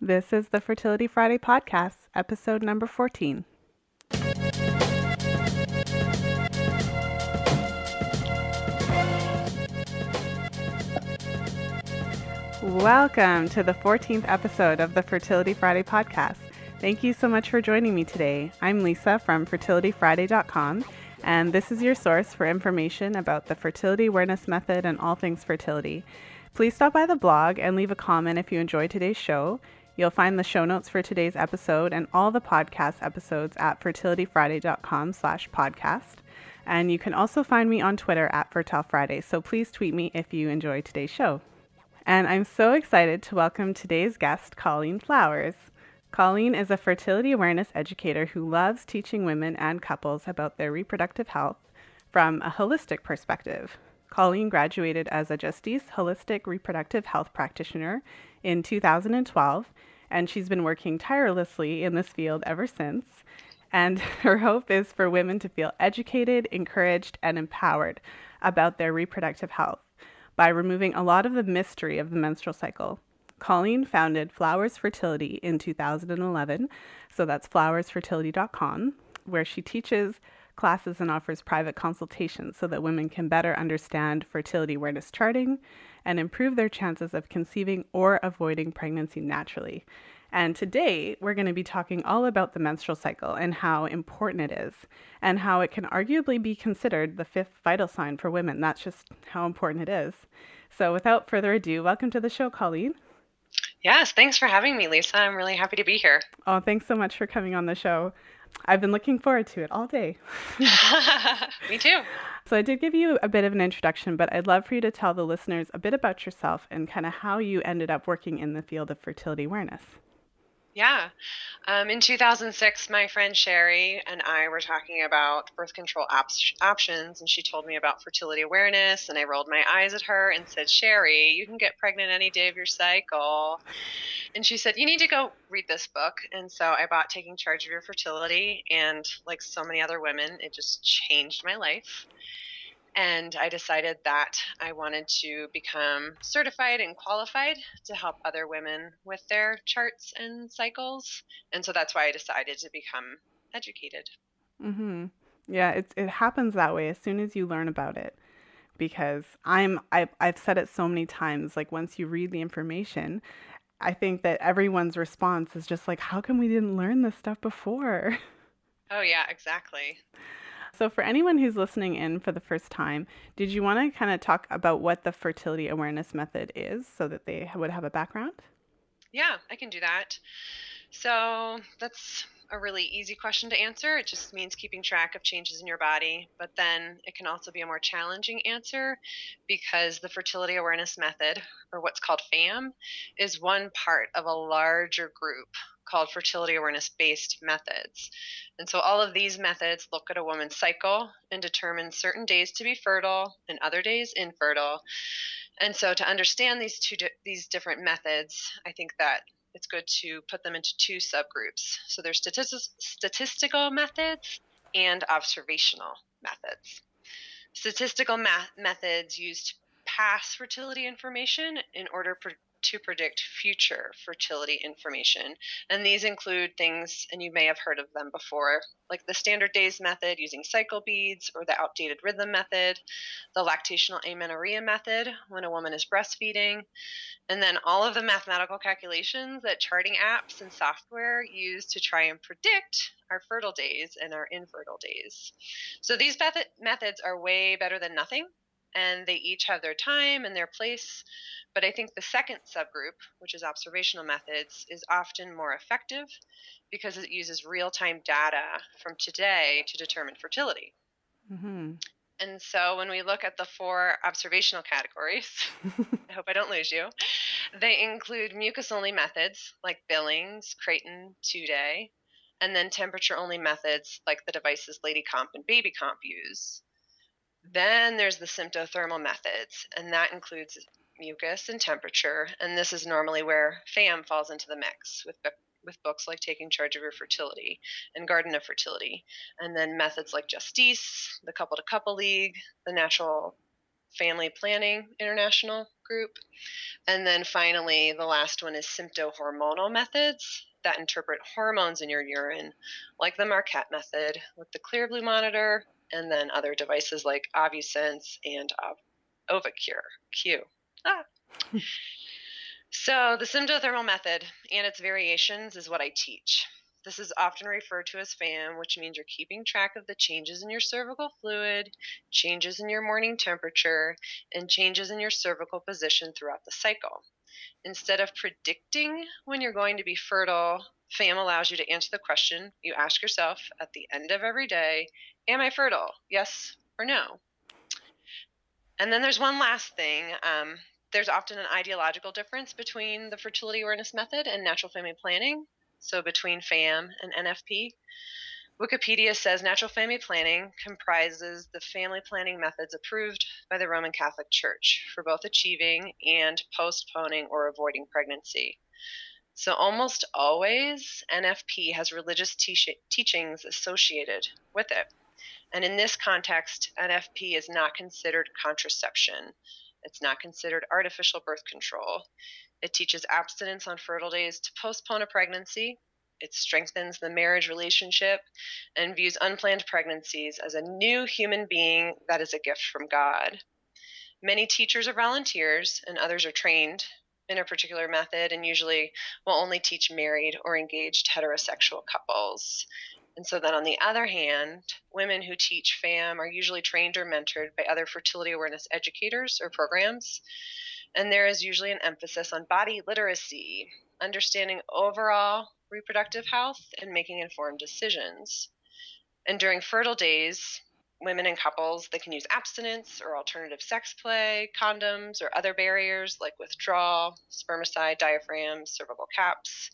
This is the Fertility Friday podcast, episode number 14. Welcome to the 14th episode of the Fertility Friday podcast. Thank you so much for joining me today. I'm Lisa from fertilityfriday.com, and this is your source for information about the fertility awareness method and all things fertility. Please stop by the blog and leave a comment if you enjoyed today's show. You'll find the show notes for today's episode and all the podcast episodes at fertilityfriday.com/podcast. And you can also find me on Twitter at FertileFriday, so please tweet me if you enjoyed today's show. And I'm so excited to welcome today's guest, Colleen Flowers. Colleen is a fertility awareness educator who loves teaching women and couples about their reproductive health from a holistic perspective. Colleen graduated as a Justice Holistic Reproductive Health Practitioner in 2012, and she's been working tirelessly in this field ever since. And her hope is for women to feel educated, encouraged, and empowered about their reproductive health by removing a lot of the mystery of the menstrual cycle. Colleen founded Flowers Fertility in 2011, so that's flowersfertility.com, where she teaches classes and offers private consultations so that women can better understand fertility awareness charting and improve their chances of conceiving or avoiding pregnancy naturally. And today, we're going to be talking all about the menstrual cycle and how important it is, and how it can arguably be considered the fifth vital sign for women. That's just how important it is. So without further ado, welcome to the show, Colleen. Yes, thanks for having me, Lisa. I'm really happy to be here. Oh, thanks so much for coming on the show. I've been looking forward to it all day. Me too. So I did give you a bit of an introduction, but I'd love for you to tell the listeners a bit about yourself and kind of how you ended up working in the field of fertility awareness. Yeah. In 2006, my friend Sherry and I were talking about birth control options, and she told me about fertility awareness, and I rolled my eyes at her and said, Sherry, you can get pregnant any day of your cycle. And she said, you need to go read this book. And so I bought Taking Charge of Your Fertility, and like so many other women, it just changed my life. And I decided that I wanted to become certified and qualified to help other women with their charts and cycles. And so that's why I decided to become educated. Mm-hmm. Yeah, it happens that way as soon as you learn about it. Because I've said it so many times, like once you read the information, I think that everyone's response is just like, how come we didn't learn this stuff before? Oh, yeah, exactly. So for anyone who's listening in for the first time, did you want to kind of talk about what the fertility awareness method is so that they would have a background? Yeah, I can do that. So that's a really easy question to answer. It just means keeping track of changes in your body. But then it can also be a more challenging answer because the fertility awareness method, or what's called FAM, is one part of a larger group called fertility awareness based methods. And so all of these methods look at a woman's cycle and determine certain days to be fertile and other days infertile. And so to understand these different methods, I think that it's good to put them into two subgroups. So there's statistical methods and observational methods. Statistical methods use past fertility information in order to predict future fertility information. And these include things, and you may have heard of them before, like the standard days method using cycle beads, or the outdated rhythm method, the lactational amenorrhea method when a woman is breastfeeding, and then all of the mathematical calculations that charting apps and software use to try and predict our fertile days and our infertile days. So these methods are way better than nothing, and they each have their time and their place. But I think the second subgroup, which is observational methods, is often more effective because it uses real-time data from today to determine fertility. Mm-hmm. And so when we look at the four observational categories, I hope I don't lose you, they include mucus-only methods like Billings, Creighton, 2-day, and then temperature-only methods like the devices LadyComp and BabyComp use. Then there's the symptothermal methods, and that includes mucus and temperature, and this is normally where FAM falls into the mix with books like Taking Charge of Your Fertility and Garden of Fertility, and then methods like Justice, the Couple to Couple League, the Natural Family Planning International group. And then finally, the last one is symptohormonal methods that interpret hormones in your urine, like the Marquette method with the Clear Blue monitor, and then other devices like OvuSense and Ovacure Q. So the symptothermal method and its variations is what I teach. This is often referred to as FAM, which means you're keeping track of the changes in your cervical fluid, changes in your morning temperature, and changes in your cervical position throughout the cycle. Instead of predicting when you're going to be fertile, FAM allows you to answer the question you ask yourself at the end of every day: am I fertile? Yes or no? And then there's one last thing. There's often an ideological difference between the fertility awareness method and natural family planning. So between FAM and NFP, Wikipedia says natural family planning comprises the family planning methods approved by the Roman Catholic Church for both achieving and postponing or avoiding pregnancy. So almost always, NFP has religious teachings associated with it. And in this context, NFP is not considered contraception. It's not considered artificial birth control. It teaches abstinence on fertile days to postpone a pregnancy. It strengthens the marriage relationship and views unplanned pregnancies as a new human being that is a gift from God. Many teachers are volunteers and others are trained in a particular method, and usually will only teach married or engaged heterosexual couples. And so then on the other hand, women who teach FAM are usually trained or mentored by other fertility awareness educators or programs. And there is usually an emphasis on body literacy, understanding overall reproductive health, and making informed decisions. And during fertile days, women and couples, they can use abstinence or alternative sex play, condoms, or other barriers like withdrawal, spermicide, diaphragms, cervical caps.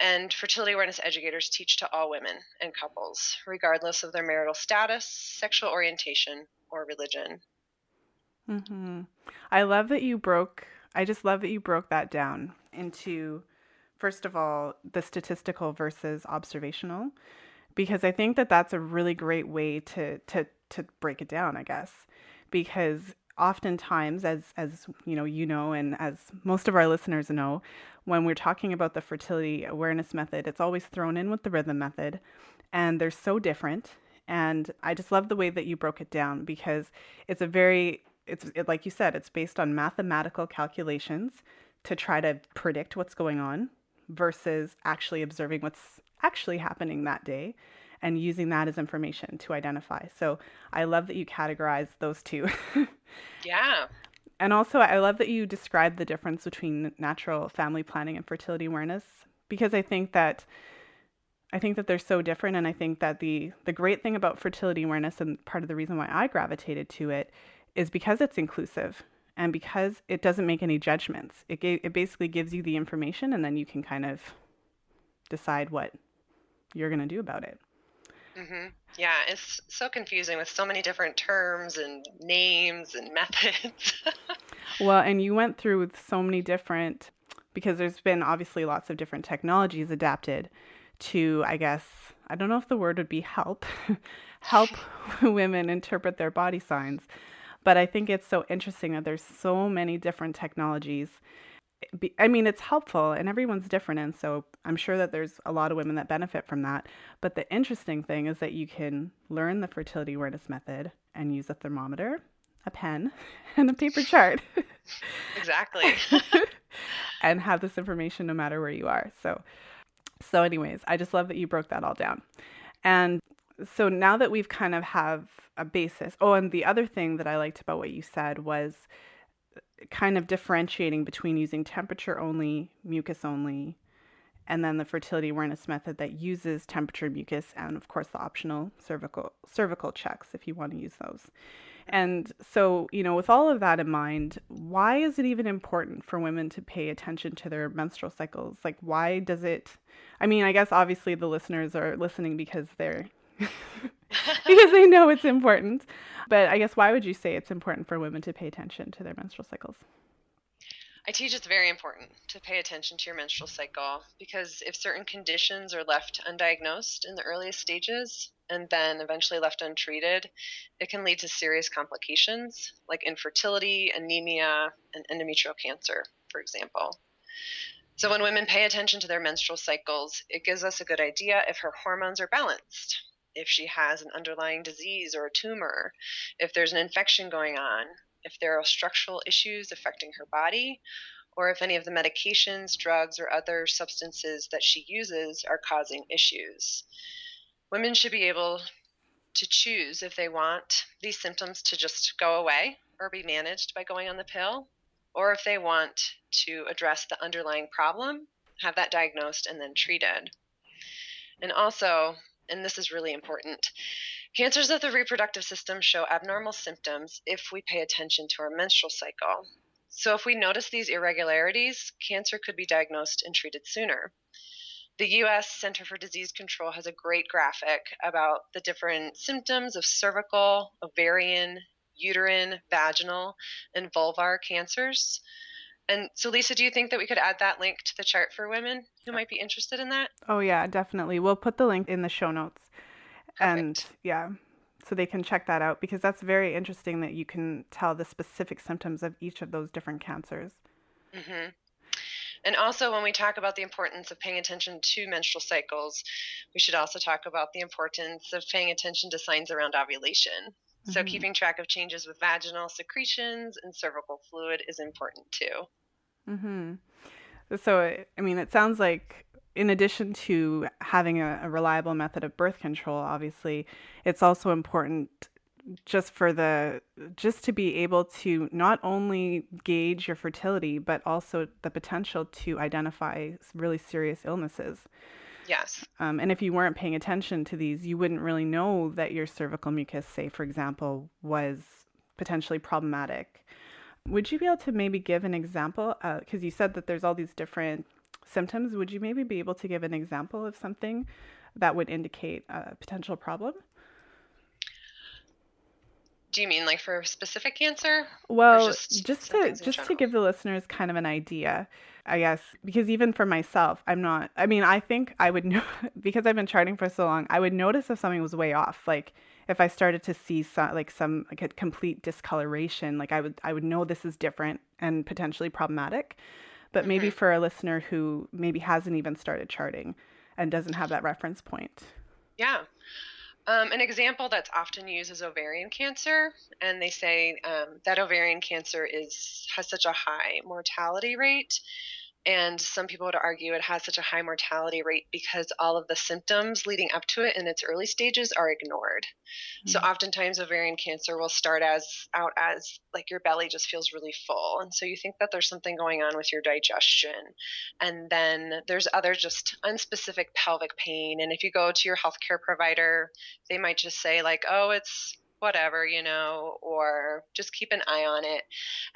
And fertility awareness educators teach to all women and couples, regardless of their marital status, sexual orientation, or religion. Mm-hmm. I just love that you broke that down into, first of all, the statistical versus observational, because I think that that's a really great way to break it down, I guess, because oftentimes, as you know, and as most of our listeners know, when we're talking about the fertility awareness method, it's always thrown in with the rhythm method, and they're so different. And I just love the way that you broke it down, because like you said, it's based on mathematical calculations to try to predict what's going on versus actually observing what's actually happening that day and using that as information to identify. So I love that you categorize those two. Yeah. And also, I love that you describe the difference between natural family planning and fertility awareness, because I think that they're so different. And I think that the great thing about fertility awareness, and part of the reason why I gravitated to it, is because it's inclusive and because it doesn't make any judgments. It basically gives you the information, and then you can kind of decide what you're going to do about it. Mm-hmm. Yeah, it's so confusing with so many different terms and names and methods. Well, and you went through with so many different, because there's been obviously lots of different technologies adapted to, I guess, I don't know if the word would be help, help women interpret their body signs. But I think it's so interesting that there's so many different technologies. I mean, it's helpful and everyone's different. And so I'm sure that there's a lot of women that benefit from that. But the interesting thing is that you can learn the fertility awareness method and use a thermometer, a pen, and a paper chart. Exactly. And have this information no matter where you are. So anyways, I just love that you broke that all down. And so now that we've kind of have a basis. Oh, and the other thing that I liked about what you said was kind of differentiating between using temperature only, mucus only, and then the fertility awareness method that uses temperature, mucus, and of course the optional cervical checks if you want to use those. And so, with all of that in mind, why is it even important for women to pay attention to their menstrual cycles? Like, why does it? I mean, I guess obviously the listeners are listening because they're because they know it's important. But I guess why would you say it's important for women to pay attention to their menstrual cycles? I teach it's very important to pay attention to your menstrual cycle because if certain conditions are left undiagnosed in the earliest stages and then eventually left untreated, it can lead to serious complications like infertility, anemia, and endometrial cancer, for example. So, when women pay attention to their menstrual cycles, it gives us a good idea if her hormones are balanced, if she has an underlying disease or a tumor, if there's an infection going on, if there are structural issues affecting her body, or if any of the medications, drugs, or other substances that she uses are causing issues. Women should be able to choose if they want these symptoms to just go away or be managed by going on the pill, or if they want to address the underlying problem, have that diagnosed, and then treated. And also, and this is really important, cancers of the reproductive system show abnormal symptoms if we pay attention to our menstrual cycle. So, if we notice these irregularities, cancer could be diagnosed and treated sooner. The US Center for Disease Control has a great graphic about the different symptoms of cervical, ovarian, uterine, vaginal, and vulvar cancers. And so, Lisa, do you think that we could add that link to the chart for women who might be interested in that? Oh, yeah, definitely. We'll put the link in the show notes. And Perfect. yeah, so they can check that out because that's very interesting that you can tell the specific symptoms of each of those different cancers. hmm And also, when we talk about the importance of paying attention to menstrual cycles, we should also talk about the importance of paying attention to signs around ovulation. So, Mm-hmm. keeping track of changes with vaginal secretions and cervical fluid is important too. Mm-hmm. So, I mean, it sounds like in addition to having a reliable method of birth control, obviously, it's also important just to be able to not only gauge your fertility, but also the potential to identify really serious illnesses. Yes. And if you weren't paying attention to these, you wouldn't really know that your cervical mucus, say, for example, was potentially problematic. Would you be able to maybe give an example? Because you said that there's all these different symptoms. Would you maybe be able to give an example of something that would indicate a potential problem? Do you mean like for specific cancer or Well, just just some to things in just to general? give the listeners kind of an idea, I guess, because even for myself, I'm not. I mean, I think I would know because I've been charting for so long. I would notice if something was way off, like if I started to see some like a complete discoloration, like I would know this is different and potentially problematic. But maybe hmm for a listener who maybe hasn't even started charting and doesn't have that reference point. Yeah. An example that's often used is ovarian cancer, and they say that ovarian cancer has such a high mortality rate. And some people would argue it has such a high mortality rate because all of the symptoms leading up to it in its early stages are ignored. So Mm-hmm. oftentimes ovarian cancer will start out as like your belly just feels really full. And so you think that there's something going on with your digestion. And then there's other just unspecific pelvic pain. And if you go to your healthcare provider, they might just say like, oh, it's whatever, or just keep an eye on it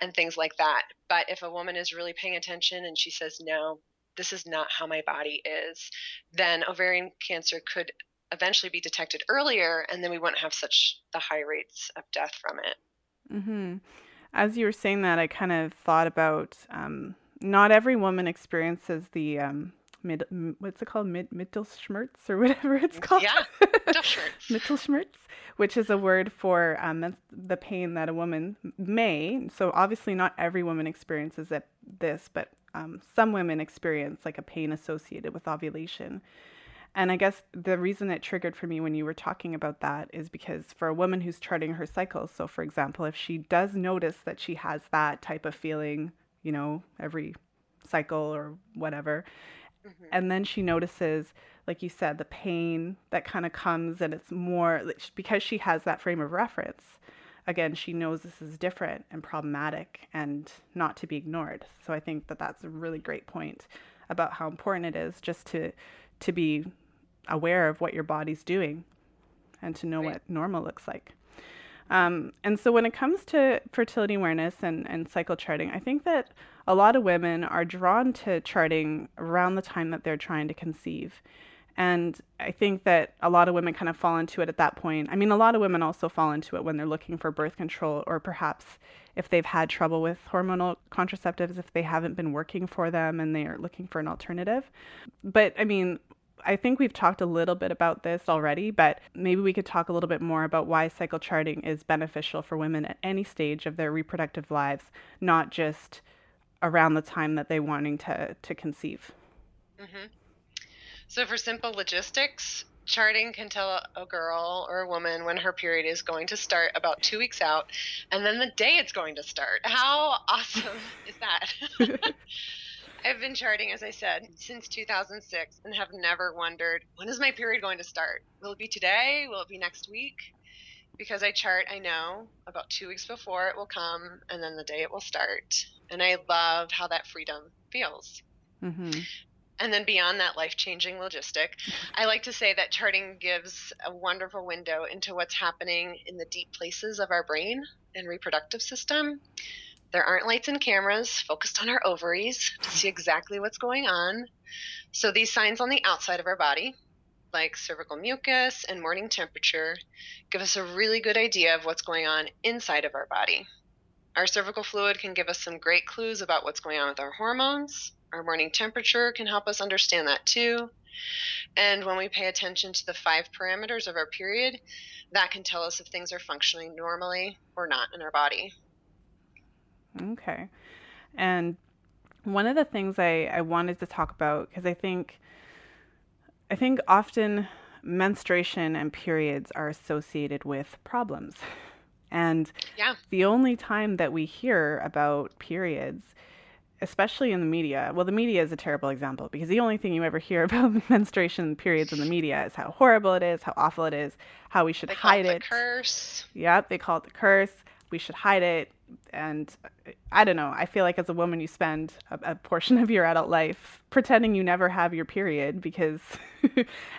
and things like that. But if a woman is really paying attention and she says, no, this is not how my body is, then ovarian cancer could eventually be detected earlier, and then we wouldn't have such the high rates of death from it. Mm-hmm. As you were saying that, I kind of thought about not every woman experiences the what's it called, Mittelschmerz or whatever it's called, Yeah, Mittelschmerz. Mittelschmerz, which is a word for the pain that a woman may. So obviously, not every woman experiences this, but some women experience like a pain associated with ovulation. And I guess the reason it triggered for me when you were talking about that is because for a woman who's charting her cycle, so for example, if she does notice that she has that type of feeling, every cycle or whatever, hmm and then she notices, like you said, the pain that kind of comes and it's more because she has that frame of reference. Again, she knows this is different and problematic and not to be ignored. So I think that that's a really great point about how important it is just to be aware of what your body's doing and to know Right. what normal looks like. And so when it comes to fertility awareness and cycle charting, I think that a lot of women are drawn to charting around the time that they're trying to conceive. And I think that a lot of women kind of fall into it at that point. I mean, a lot of women also fall into it when they're looking for birth control, or perhaps if they've had trouble with hormonal contraceptives, if they haven't been working for them and they are looking for an alternative. But I mean, I think we've talked a little bit about this already, but maybe we could talk a little bit more about why cycle charting is beneficial for women at any stage of their reproductive lives, not just around the time that they're wanting to conceive. Mm-hmm. So for simple logistics, charting can tell a girl or a woman when her period is going to start about 2 weeks out, and then the day it's going to start. How awesome is that? I've been charting, as I said, since 2006 and have never wondered, when is my period going to start? Will it be today? Will it be next week? Because I chart, I know about 2 weeks before it will come and then the day it will start. And I love how that freedom feels. Mm-hmm. And then beyond that life-changing logistic, I like to say that charting gives a wonderful window into what's happening in the deep places of our brain and reproductive system. There aren't lights and cameras focused on our ovaries to see exactly what's going on. So these signs on the outside of our body, like cervical mucus and morning temperature, give us a really good idea of what's going on inside of our body. Our cervical fluid can give us some great clues about what's going on with our hormones. Our morning temperature can help us understand that too. And when we pay attention to the 5 parameters of our period, that can tell us if things are functioning normally or not in our body. Okay. And one of the things I wanted to talk about, because I think often menstruation and periods are associated with problems. And Yeah. the only time that we hear about periods, especially in the media, well, the media is a terrible example because the only thing you ever hear about menstruation and periods in the media is how horrible it is, how awful it is, how we should hide it. They call it the curse. Yep, they call it the curse. We should hide it. And I don't know. I feel like as a woman, you spend a portion of your adult life pretending you never have your period because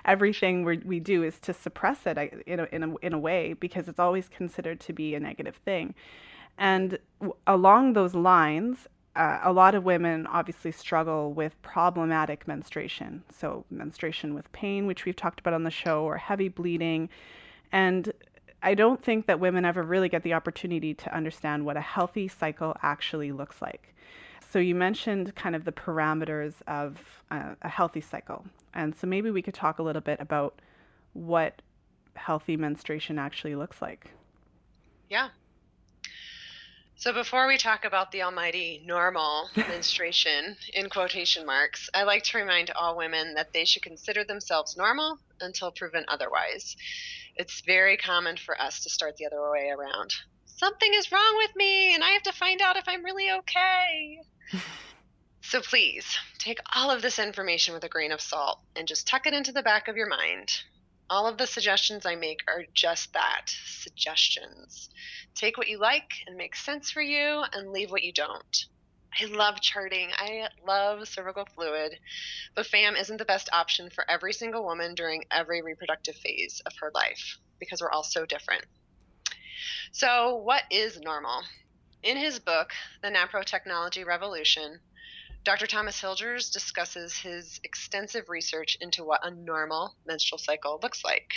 everything we do is to suppress it in a way because it's always considered to be a negative thing. And along those lines, a lot of women obviously struggle with problematic menstruation. So menstruation with pain, which we've talked about on the show, or heavy bleeding. And I don't think that women ever really get the opportunity to understand what a healthy cycle actually looks like. So you mentioned kind of the parameters of a healthy cycle. And so maybe we could talk a little bit about what healthy menstruation actually looks like. Yeah. So before we talk about the almighty normal menstruation, in quotation marks, I like to remind all women that they should consider themselves normal until proven otherwise. It's very common for us to start the other way around. Something is wrong with me, and I have to find out if I'm really okay. So please, take all of this information with a grain of salt and just tuck it into the back of your mind. All of the suggestions I make are just that, suggestions. Take what you like and makes sense for you, and leave what you don't. I love charting. I love cervical fluid, but FAM isn't the best option for every single woman during every reproductive phase of her life because we're all so different. So, what is normal? In his book, The Naprotechnology Revolution, Dr. Thomas Hilgers discusses his extensive research into what a normal menstrual cycle looks like.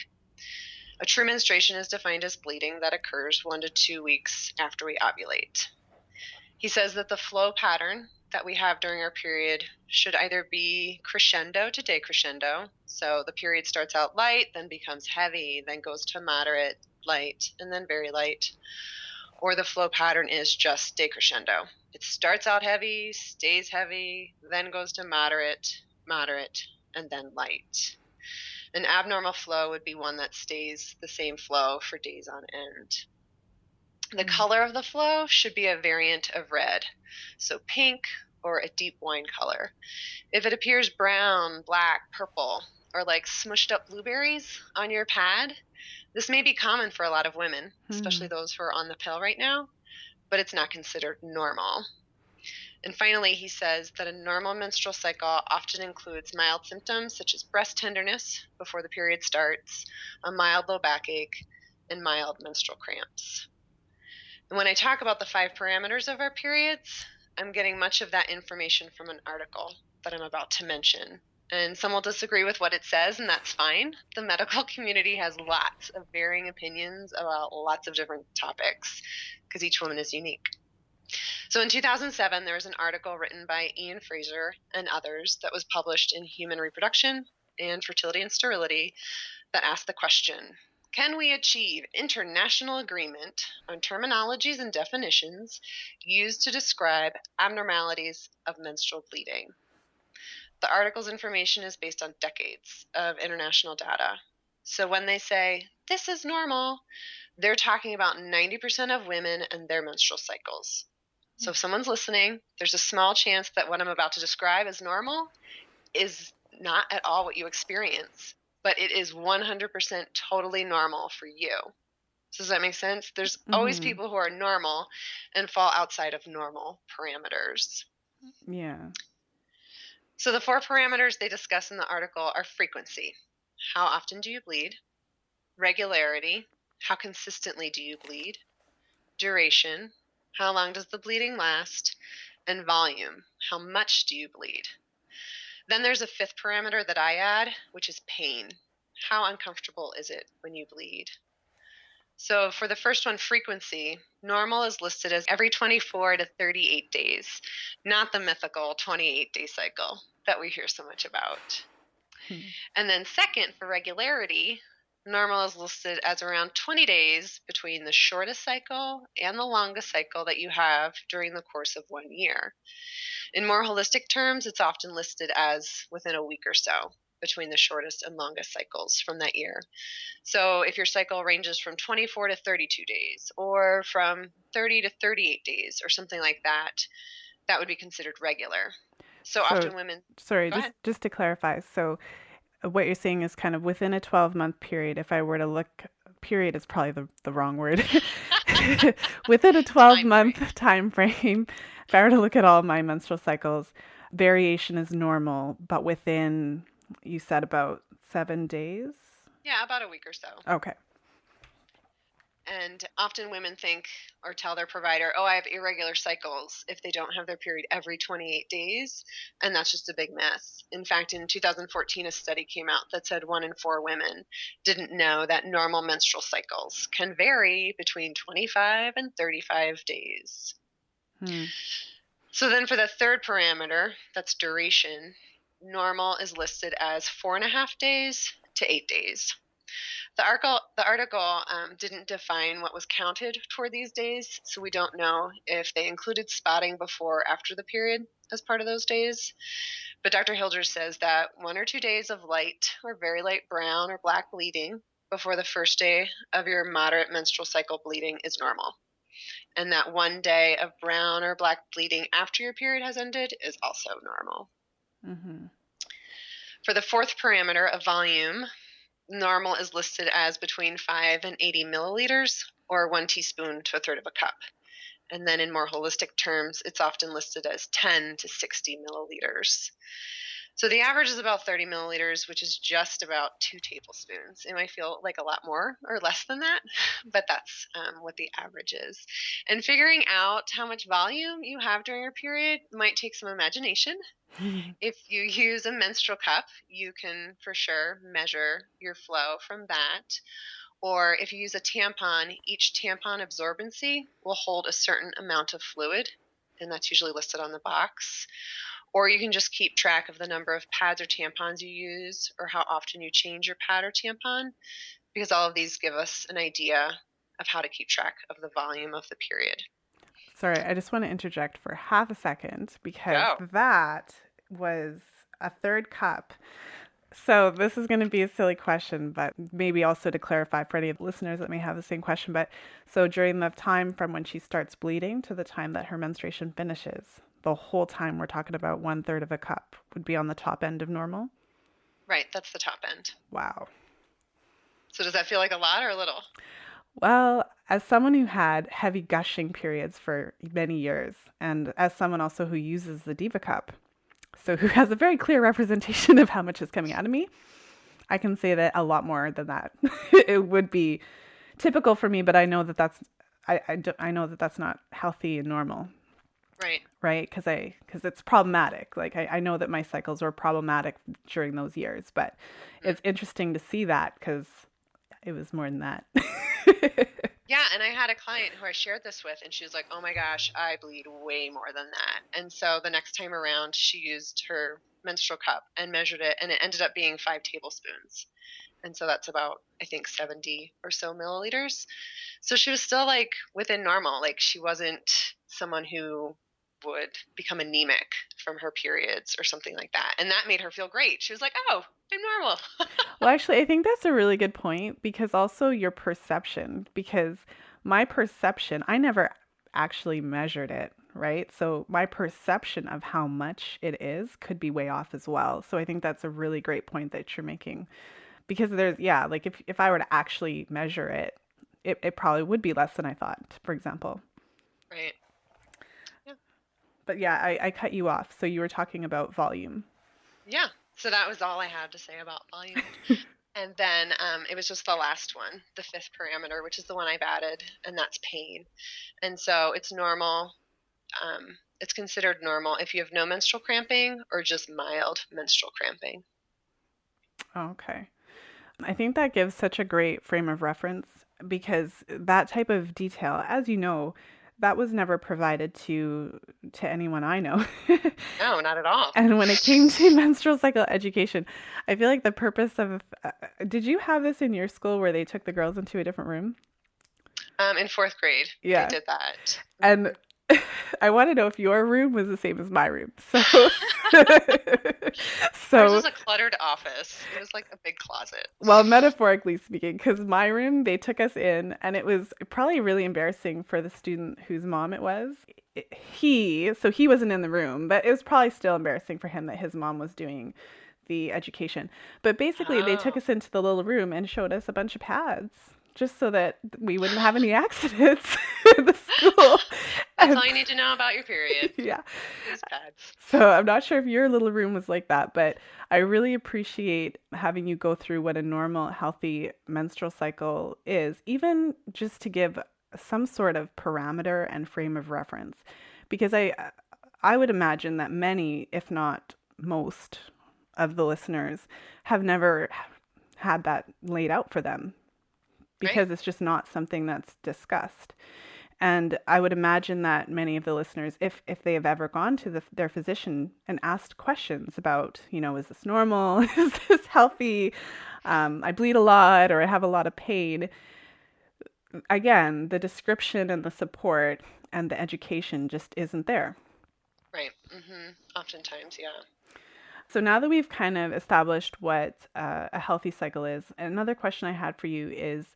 A true menstruation is defined as bleeding that occurs 1 to 2 weeks after we ovulate. He says that the flow pattern that we have during our period should either be crescendo to decrescendo. So the period starts out light, then becomes heavy, then goes to moderate, light, and then very light. Or the flow pattern is just decrescendo. It starts out heavy, stays heavy, then goes to moderate, moderate, and then light. An abnormal flow would be one that stays the same flow for days on end. The color of the flow should be a variant of red, so pink or a deep wine color. If it appears brown, black, purple, or like smushed up blueberries on your pad, this may be common for a lot of women, especially those who are on the pill right now, but it's not considered normal. And finally, he says that a normal menstrual cycle often includes mild symptoms such as breast tenderness before the period starts, a mild low backache, and mild menstrual cramps. And when I talk about the 5 parameters of our periods, I'm getting much of that information from an article that I'm about to mention. And some will disagree with what it says, and that's fine. The medical community has lots of varying opinions about lots of different topics because each woman is unique. So in 2007, there was an article written by Ian Fraser and others that was published in Human Reproduction and Fertility and Sterility that asked the question, can we achieve international agreement on terminologies and definitions used to describe abnormalities of menstrual bleeding? The article's information is based on decades of international data. So when they say, this is normal, they're talking about 90% of women and their menstrual cycles. So if someone's listening, there's a small chance that what I'm about to describe as normal is not at all what you experience, but it is 100% totally normal for you. So does that make sense? There's always people who are normal and fall outside of normal parameters. Yeah. So the 4 parameters they discuss in the article are frequency. How often do you bleed? Regularity. How consistently do you bleed? Duration. How long does the bleeding last? And volume. How much do you bleed? Then there's a 5th parameter that I add, which is pain. How uncomfortable is it when you bleed? So for the first one, frequency, normal is listed as every 24 to 38 days, not the mythical 28-day cycle that we hear so much about. And then second, for regularity, normal is listed as around 20 days between the shortest cycle and the longest cycle that you have during the course of 1 year. In more holistic terms, it's often listed as within a week or so between the shortest and longest cycles from that year. So if your cycle ranges from 24 to 32 days or from 30 to 38 days or something like that, that would be considered regular. So often women... Sorry, just to clarify. So what you're saying is kind of within a 12-month period, if I were to look, period is probably the wrong word. Within a 12-month time frame, if I were to look at all my menstrual cycles, variation is normal, but within, you said about 7 days? Yeah, about a week or so. Okay. And often women think or tell their provider, oh, I have irregular cycles if they don't have their period every 28 days. And that's just a big mess. In fact, in 2014, a study came out that said 1 in 4 women didn't know that normal menstrual cycles can vary between 25 and 35 days. So then for the third parameter, that's duration, normal is listed as 4.5 days to 8 days. The article didn't define what was counted toward these days, so we don't know if they included spotting before or after the period as part of those days. But Dr. Hilger says that 1 or 2 days of light or very light brown or black bleeding before the first day of your moderate menstrual cycle bleeding is normal. And that 1 day of brown or black bleeding after your period has ended is also normal. For the 4th parameter of volume, normal is listed as between 5 and 80 milliliters, or 1 teaspoon to 1/3 of a cup. And then in more holistic terms, it's often listed as 10 to 60 milliliters. So the average is about 30 milliliters, which is just about 2 tablespoons. It might feel like a lot more or less than that, but that's what the average is. And figuring out how much volume you have during your period might take some imagination. If you use a menstrual cup, you can for sure measure your flow from that. Or if you use a tampon, each tampon absorbency will hold a certain amount of fluid, and that's usually listed on the box. Or you can just keep track of the number of pads or tampons you use or how often you change your pad or tampon, because all of these give us an idea of how to keep track of the volume of the period. Sorry, I just want to interject for half a second because that was a 1/3 cup. So this is going to be a silly question, but maybe also to clarify for any of the listeners that may have the same question. But so during the time from when she starts bleeding to the time that her menstruation finishes, the whole time we're talking about 1/3 of a cup would be on the top end of normal? Right, that's the top end. Wow. So does that feel like a lot or a little? Well, as someone who had heavy gushing periods for many years, and as someone also who uses the Diva Cup, so who has a very clear representation of how much is coming out of me, I can say that a lot more than that. It would be typical for me, but I know that that's I know that that's not healthy and normal. Right. right? Because it's problematic. Like I know that my cycles were problematic during those years, but Mm. it's interesting to see that because it was more than that. Yeah, and I had a client who I shared this with, and she was like, "Oh my gosh, I bleed way more than that." And so the next time around, she used her menstrual cup and measured it, and it ended up being 5 tablespoons. And so that's about, I think, 70 or so milliliters. So she was still like within normal. Like she wasn't someone who would become anemic from her periods or something like that. And that made her feel great. She was like, "Oh, I'm normal." Well, actually, I think that's a really good point because also your perception, because my perception, I never actually measured it, right? So my perception of how much it is could be way off as well. So I think that's a really great point that you're making because there's, yeah, like if I were to actually measure it, it probably would be less than I thought, for example. Right. Yeah. But yeah, I cut you off. So you were talking about volume. Yeah. So that was all I had to say about volume. And then it was just the last one, the fifth parameter, which is the one I've added, and that's pain. And so it's normal. It's considered normal if you have no menstrual cramping or just mild menstrual cramping. Okay. I think that gives such a great frame of reference because that type of detail, as you know, that was never provided to anyone I know. No, not at all. And when it came to menstrual cycle education, I feel like the purpose of did you have this in your school where they took the girls into a different room? In fourth grade, they Yeah. did that. And I want to know if your room was the same as my room. So Ours so was a cluttered office. It was like a big closet. well, metaphorically speaking, because my room, they took us in, and it was probably really embarrassing for the student whose mom it was. So he wasn't in the room, but it was probably still embarrassing for him that his mom was doing the education. But basically, they took Oh, us into the little room and showed us a bunch of pads just so that we wouldn't have any accidents in the school. that's And all you need to know about your period. yeah. These pads. So I'm not sure if your little room was like that, but I really appreciate having you go through what a normal, healthy menstrual cycle is, even just to give some sort of parameter and frame of reference. Because I would imagine that many, if not most, of the listeners have never had that laid out for them Right? because it's just not something that's discussed. And I would imagine that many of the listeners, if they have ever gone to their physician and asked questions about, is this normal? Is this healthy? I bleed a lot or I have a lot of pain. Again, the description and the support and the education just isn't there. Right. Oftentimes, yeah. So now that we've kind of established what a healthy cycle is, another question I had for you is,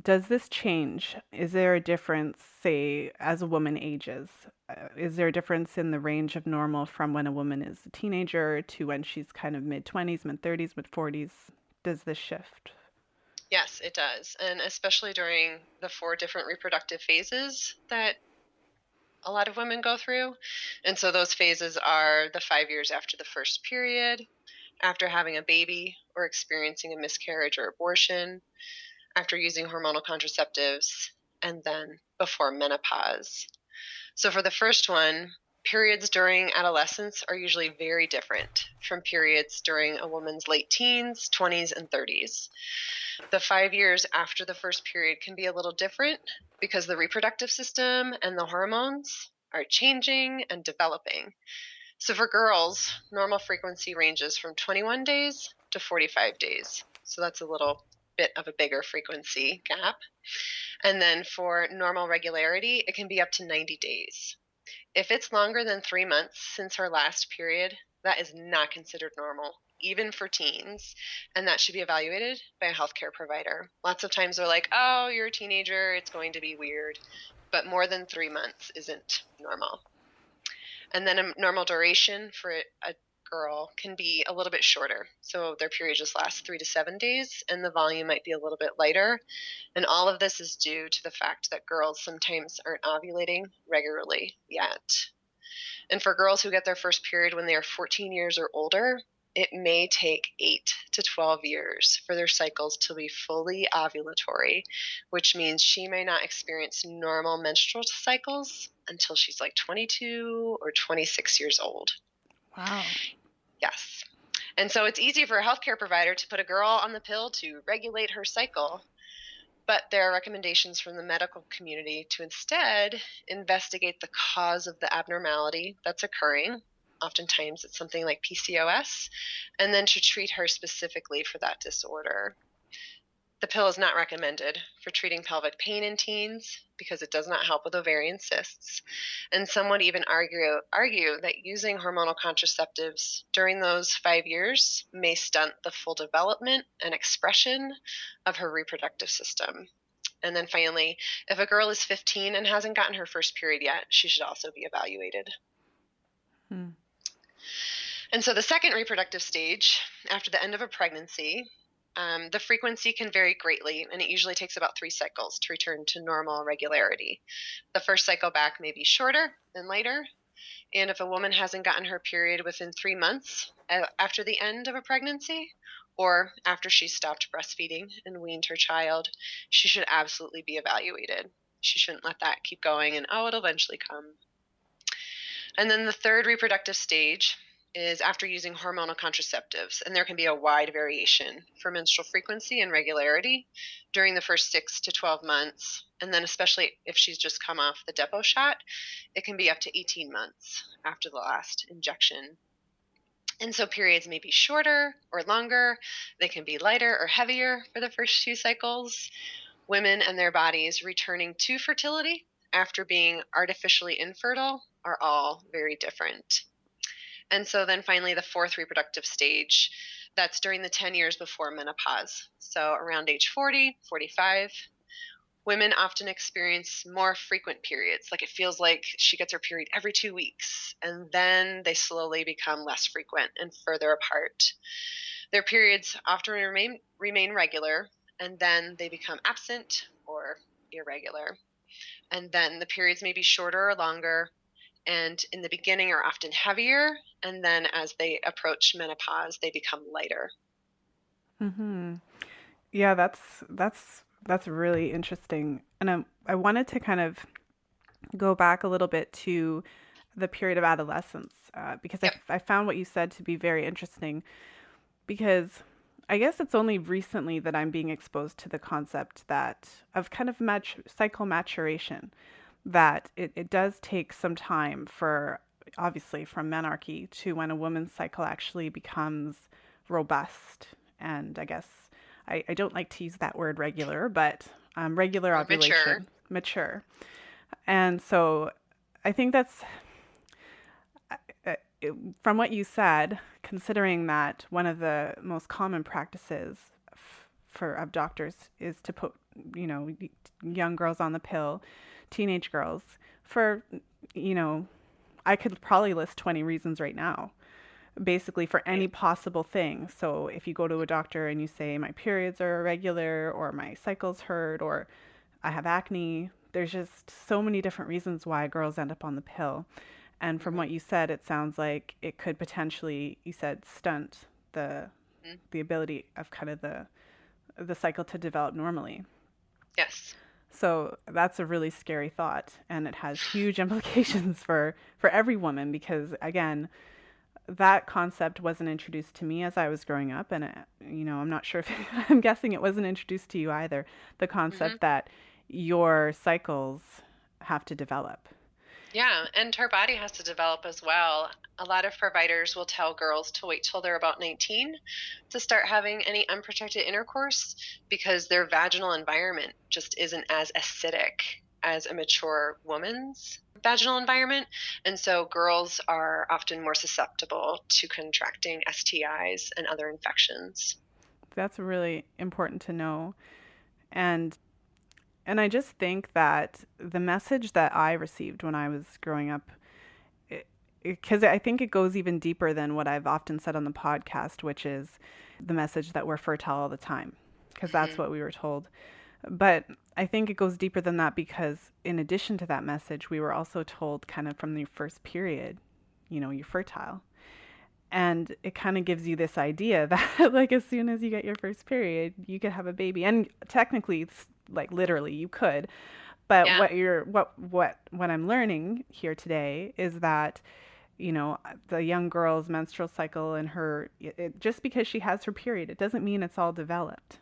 does this change? Is there a difference, say, as a woman ages? Is there a difference in the range of normal from when a woman is a teenager to when she's kind of mid 20s, mid 30s, mid 40s? Does this shift? Yes, it does. And especially during the 4 different reproductive phases that a lot of women go through. And so those phases are the 5 years after the first period, after having a baby or experiencing a miscarriage or abortion, after using hormonal contraceptives, and then before menopause. So for the first one, periods during adolescence are usually very different from periods during a woman's late teens, 20s, and 30s. The 5 years after the first period can be a little different because the reproductive system and the hormones are changing and developing. So for girls, normal frequency ranges from 21 days to 45 days. So that's a little bit of a bigger frequency gap. And then for normal regularity, it can be up to 90 days. If it's longer than 3 months since her last period, that is not considered normal, even for teens, and that should be evaluated by a healthcare provider. Lots of times they're like, "Oh, you're a teenager, it's going to be weird," but more than 3 months isn't normal. And then a normal duration for a girl can be a little bit shorter. So their period just lasts 3 to 7 days, and the volume might be a little bit lighter. And all of this is due to the fact that girls sometimes aren't ovulating regularly yet. And for girls who get their first period when they are 14 years or older, it may take 8 to 12 years for their cycles to be fully ovulatory, which means she may not experience normal menstrual cycles until she's like 22 or 26 years old. Wow. Yes. And so it's easy for a healthcare provider to put a girl on the pill to regulate her cycle. But there are recommendations from the medical community to instead investigate the cause of the abnormality that's occurring. Oftentimes it's something like PCOS, and then to treat her specifically for that disorder. The pill is not recommended for treating pelvic pain in teens because it does not help with ovarian cysts. And some would even argue that using hormonal contraceptives during those 5 years may stunt the full development and expression of her reproductive system. And then finally, if a girl is 15 and hasn't gotten her first period yet, she should also be evaluated. And so the second reproductive stage, after the end of a pregnancy, the frequency can vary greatly, and it usually takes about 3 cycles to return to normal regularity. The first cycle back may be shorter than later, and if a woman hasn't gotten her period within 3 months after the end of a pregnancy, or after she's stopped breastfeeding and weaned her child, she should absolutely be evaluated. She shouldn't let that keep going and, it'll eventually come. And then the third reproductive stage is after using hormonal contraceptives, and there can be a wide variation for menstrual frequency and regularity during the first 6 to 12 months, and then especially if she's just come off the depot shot, it can be up to 18 months after the last injection. And so periods may be shorter or longer, they can be lighter or heavier for the first 2 cycles. Women and their bodies returning to fertility after being artificially infertile are all very different. And so then finally the fourth reproductive stage, that's during the 10 years before menopause. So around age 40, 45, women often experience more frequent periods. Like it feels like she gets her period every 2 weeks, and then they slowly become less frequent and further apart. Their periods often remain regular, and then they become absent or irregular. And then the periods may be shorter or longer, and in the beginning are often heavier, and then as they approach menopause, they become lighter. Yeah, that's really interesting. And I wanted to kind of go back a little bit to the period of adolescence because Yep. I found what you said to be very interesting, because I guess it's only recently that I'm being exposed to the concept that of kind of cycle maturation, that it does take some time for, obviously, from menarche to when a woman's cycle actually becomes robust. And I guess I don't like to use that word regular, but regular Or ovulation, mature. And so I think that's, from what you said, considering that one of the most common practices of doctors is to put, young girls on the pill, teenage girls, for, I could probably list 20 reasons right now, basically for any possible thing. So if you go to a doctor and you say my periods are irregular, or my cycle's hurt, or I have acne, there's just so many different reasons why girls end up on the pill. And from what you said, it sounds like it could potentially, you said, stunt the ability of kind of the cycle to develop normally. Yes. So that's a really scary thought, and it has huge implications for every woman, because again, that concept wasn't introduced to me as I was growing up, and I'm not sure if I'm guessing it wasn't introduced to you either. The concept that your cycles have to develop. Yeah, and her body has to develop as well. A lot of providers will tell girls to wait till they're about 19 to start having any unprotected intercourse, because their vaginal environment just isn't as acidic as a mature woman's vaginal environment. And so girls are often more susceptible to contracting STIs and other infections. That's really important to know. And I just think that the message that I received when I was growing up, because I think it goes even deeper than what I've often said on the podcast, which is the message that we're fertile all the time, because that's what we were told. But I think it goes deeper than that, because in addition to that message, we were also told kind of from the first period, you're fertile. And it kind of gives you this idea that like as soon as you get your first period, you could have a baby. And technically, it's like literally you could. But Yeah. what I'm learning here today is that, the young girl's menstrual cycle and just because she has her period, it doesn't mean it's all developed.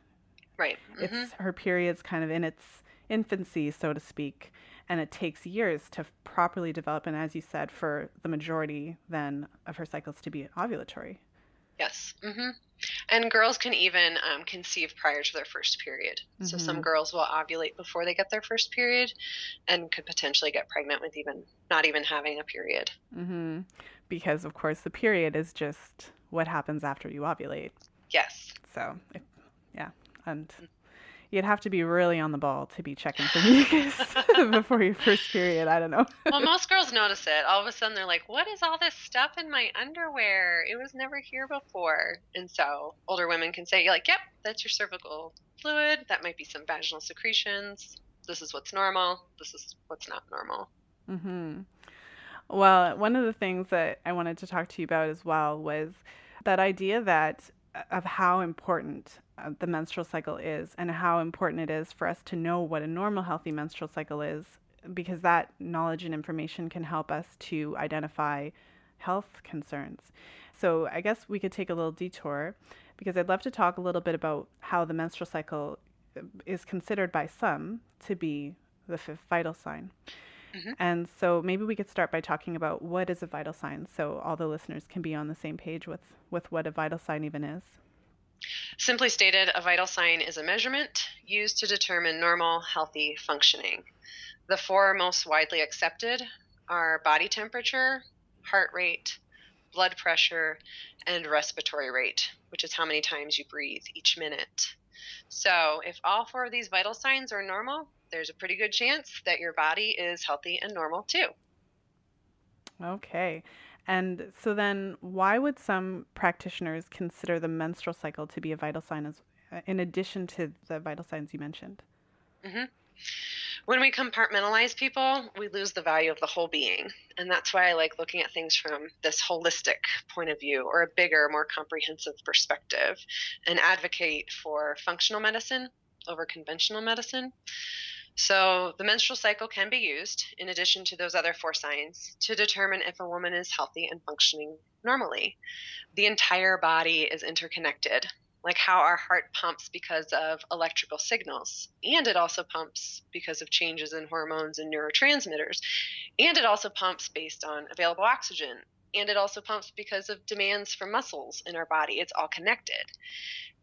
Right. It's her period's kind of in its infancy, so to speak, and it takes years to properly develop. And as you said, for the majority then of her cycles to be ovulatory. Yes. And girls can even conceive prior to their first period. So some Mm-hmm. girls will ovulate before they get their first period and could potentially get pregnant with even not even having a period. Mm-hmm. Because of course the period is just what happens after you ovulate. Yes. So, yeah, and you'd have to be really on the ball to be checking for mucus before your first period. I don't know. Well, most girls notice it. All of a sudden, they're like, "What is all this stuff in my underwear? It was never here before." And so, older women can say, "Like, yep, that's your cervical fluid. That might be some vaginal secretions. This is what's normal. This is what's not normal." Mm-hmm. Well, one of the things that I wanted to talk to you about as well was that idea that of how important the menstrual cycle is and how important it is for us to know what a normal healthy menstrual cycle is, because that knowledge and information can help us to identify health concerns. So I guess we could take a little detour because I'd love to talk a little bit about how the menstrual cycle is considered by some to be the fifth vital sign. hmm And so maybe we could start by talking about what is a vital sign so all the listeners can be on the same page with what a vital sign even is. Simply stated, a vital sign is a measurement used to determine normal, healthy functioning. The four most widely accepted are body temperature, heart rate, blood pressure, and respiratory rate, which is how many times you breathe each minute. So, if all four of these vital signs are normal, there's a pretty good chance that your body is healthy and normal too. Okay. And so then why would some practitioners consider the menstrual cycle to be a vital sign as in addition to the vital signs you mentioned? hmm When we compartmentalize people, we lose the value of the whole being. And that's why I like looking at things from this holistic point of view or a bigger, more comprehensive perspective and advocate for functional medicine over conventional medicine. So, the menstrual cycle can be used, in addition to those other four signs, to determine if a woman is healthy and functioning normally. The entire body is interconnected, like how our heart pumps because of electrical signals, and it also pumps because of changes in hormones and neurotransmitters, and it also pumps based on available oxygen, and it also pumps because of demands from muscles in our body. It's all connected.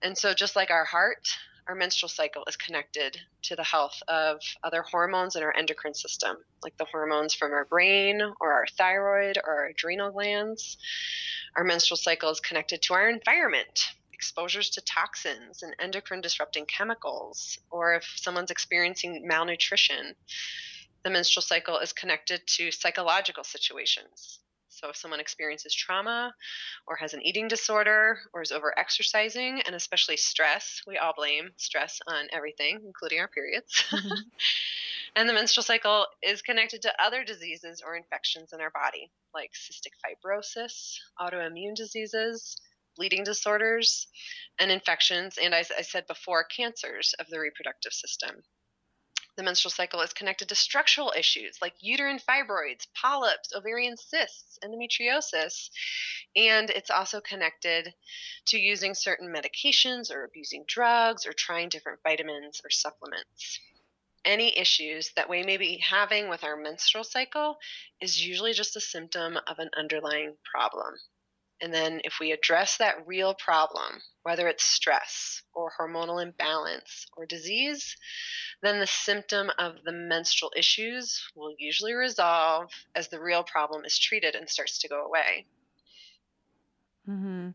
And so, just like our heart, our menstrual cycle is connected to the health of other hormones in our endocrine system, like the hormones from our brain or our thyroid or our adrenal glands. Our menstrual cycle is connected to our environment, exposures to toxins and endocrine disrupting chemicals, or if someone's experiencing malnutrition. The menstrual cycle is connected to psychological situations. So, if someone experiences trauma or has an eating disorder or is over exercising, and especially stress, we all blame stress on everything, including our periods. And the menstrual cycle is connected to other diseases or infections in our body, like cystic fibrosis, autoimmune diseases, bleeding disorders, and infections, and as I said before, cancers of the reproductive system. The menstrual cycle is connected to structural issues like uterine fibroids, polyps, ovarian cysts, endometriosis, and it's also connected to using certain medications or abusing drugs or trying different vitamins or supplements. Any issues that we may be having with our menstrual cycle is usually just a symptom of an underlying problem. And then, if we address that real problem, whether it's stress or hormonal imbalance or disease, then the symptom of the menstrual issues will usually resolve as the real problem is treated and starts to go away. Mm-hmm.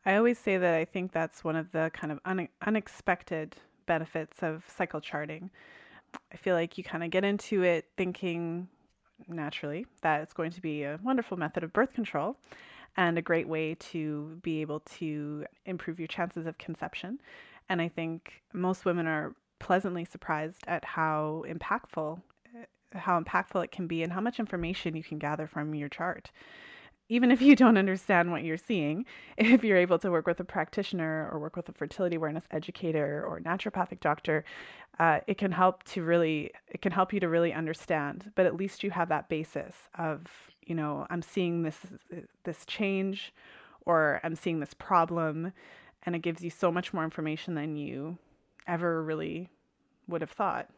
I always say that I think that's one of the kind of unexpected benefits of cycle charting. I feel like you kind of get into it thinking naturally that it's going to be a wonderful method of birth control and a great way to be able to improve your chances of conception. And I think most women are pleasantly surprised at how impactful it can be and how much information you can gather from your chart. even if you don't understand what you're seeing, if you're able to work with a practitioner or work with a fertility awareness educator or naturopathic doctor, it can help you to really understand. But at least you have that basis of, I'm seeing this change, or I'm seeing this problem, and it gives you so much more information than you ever really would have thought.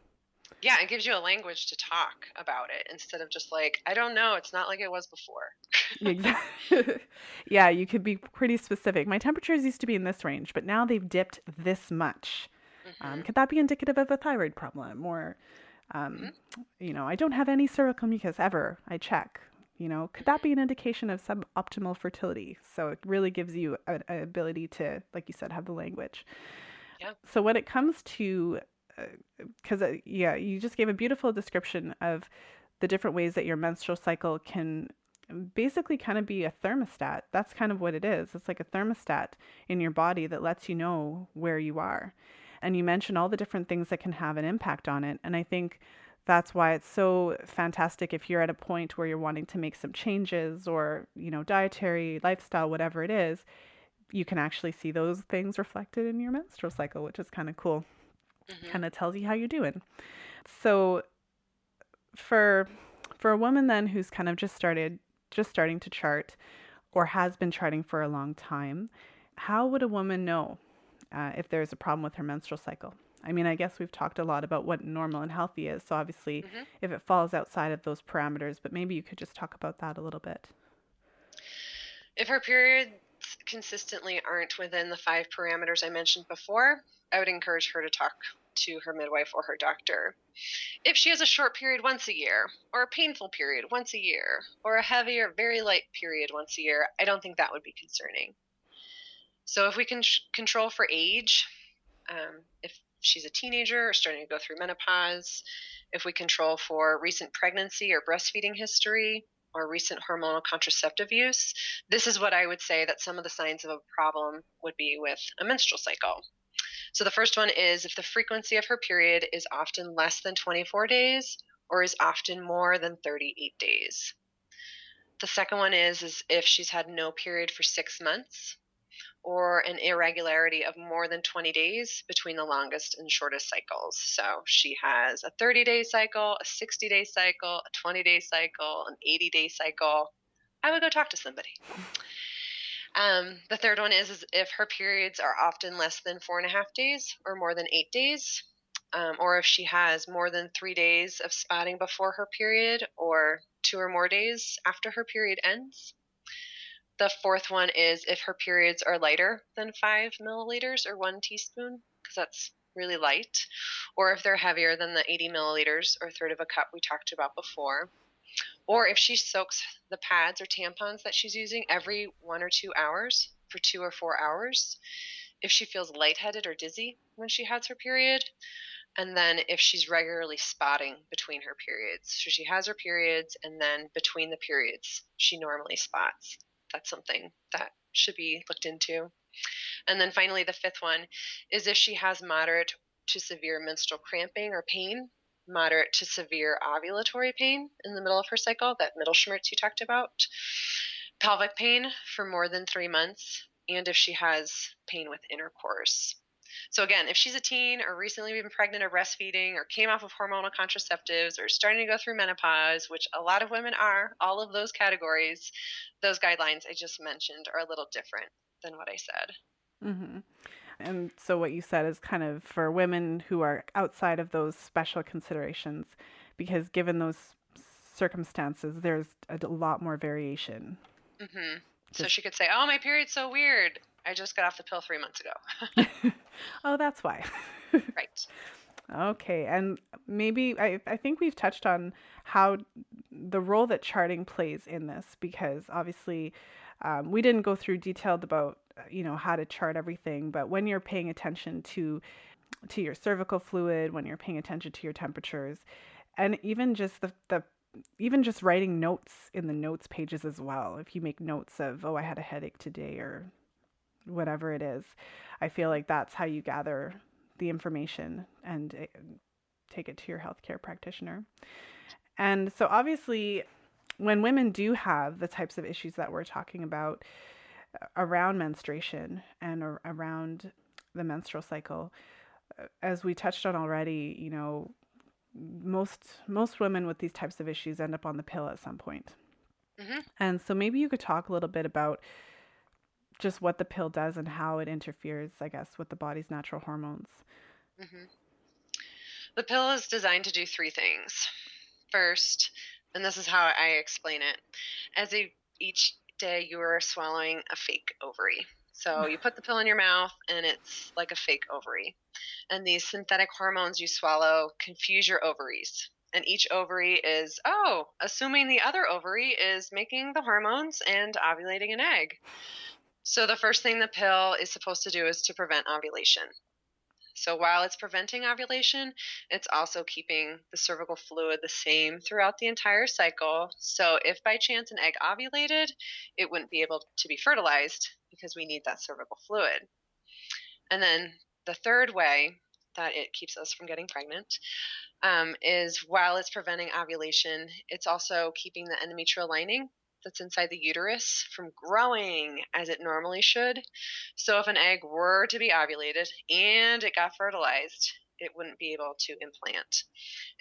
Yeah, it gives you a language to talk about it instead of just like, I don't know, it's not like it was before. Exactly. Yeah, you could be pretty specific. My temperatures used to be in this range, but now they've dipped this much. Mm-hmm. Could that be indicative of a thyroid problem? Or, Mm-hmm. I don't have any cervical mucus ever. I check. Could that be an indication of suboptimal fertility? So it really gives you an ability to, like you said, have the language. Yeah. So when it comes to, because yeah, you just gave a beautiful description of the different ways that your menstrual cycle can basically kind of be a thermostat. That's kind of what it is. It's like a thermostat in your body that lets you know where you are. And you mentioned all the different things that can have an impact on it. And I think that's why it's so fantastic if you're at a point where you're wanting to make some changes, or, dietary, lifestyle, whatever it is, you can actually see those things reflected in your menstrual cycle, which is kind of cool. Mm-hmm. Kind of tells you how you're doing. So for a woman then who's kind of just starting to chart, or has been charting for a long time, how would a woman know if there's a problem with her menstrual cycle? I mean, I guess we've talked a lot about what normal and healthy is. So obviously, Mm-hmm. if it falls outside of those parameters, but maybe you could just talk about that a little bit. If her periods consistently aren't within the 5 parameters I mentioned before, I would encourage her to talk to her midwife or her doctor. If she has a short period once a year, or a painful period once a year, or a heavy or very light period once a year, I don't think that would be concerning. So if we can control for age, if she's a teenager or starting to go through menopause, if we control for recent pregnancy or breastfeeding history, or recent hormonal contraceptive use, this is what I would say that some of the signs of a problem would be with a menstrual cycle. So the first one is if the frequency of her period is often less than 24 days or is often more than 38 days. The second one is if she's had no period for 6 months, or an irregularity of more than 20 days between the longest and shortest cycles. So she has a 30-day cycle, a 60-day cycle, a 20-day cycle, an 80-day cycle. I would go talk to somebody. The third one is if her periods are often less than 4.5 days or more than 8 days, or if she has more than 3 days of spotting before her period or 2 or more days after her period ends. The fourth one is if her periods are lighter than 5 milliliters or 1 teaspoon, because that's really light, or if they're heavier than the 80 milliliters or a third of a cup we talked about before, or if she soaks the pads or tampons that she's using every 1 or 2 hours for 2 or 4 hours, if she feels lightheaded or dizzy when she has her period, and then if she's regularly spotting between her periods. So she has her periods, and then between the periods, she normally spots. That's something that should be looked into. And then finally, the fifth one is if she has moderate to severe menstrual cramping or pain, moderate to severe ovulatory pain in the middle of her cycle, that middle schmerz you talked about, pelvic pain for more than 3 months, and if she has pain with intercourse. So again, if she's a teen or recently been pregnant or breastfeeding or came off of hormonal contraceptives or starting to go through menopause, which a lot of women are, all of those categories, those guidelines I just mentioned are a little different than what I said. Mm-hmm. And so what you said is kind of for women who are outside of those special considerations, because given those circumstances, there's a lot more variation. Mm-hmm. So Just she could say, "Oh, my period's so weird. I just got off the pill 3 months ago." oh, that's why. Right. Okay, and maybe I think we've touched on how the role that charting plays in this, because obviously we didn't go through detailed about how to chart everything, but when you're paying attention to your cervical fluid, when you're paying attention to your temperatures, and even just the even just writing notes in the notes pages as well. If you make notes of, oh, I had a headache today, or whatever it is, I feel like that's how you gather the information and take it to your healthcare practitioner. And so obviously when women do have the types of issues that we're talking about around menstruation and around the menstrual cycle, as we touched on already, most women with these types of issues end up on the pill at some point. Mm-hmm. And so maybe you could talk a little bit about just what the pill does and how it interferes, I guess, with the body's natural hormones. Mm-hmm. The pill is designed to do three things. First, and this is how I explain it, each day you are swallowing a fake ovary. So you put the pill in your mouth and it's like a fake ovary. And these synthetic hormones you swallow confuse your ovaries. And each ovary is, assuming the other ovary is making the hormones and ovulating an egg. So the first thing the pill is supposed to do is to prevent ovulation. So while it's preventing ovulation, it's also keeping the cervical fluid the same throughout the entire cycle. So if by chance an egg ovulated, it wouldn't be able to be fertilized because we need that cervical fluid. And then the third way that it keeps us from getting pregnant is while it's preventing ovulation, it's also keeping the endometrial lining that's inside the uterus from growing as it normally should. So if an egg were to be ovulated and it got fertilized, it wouldn't be able to implant.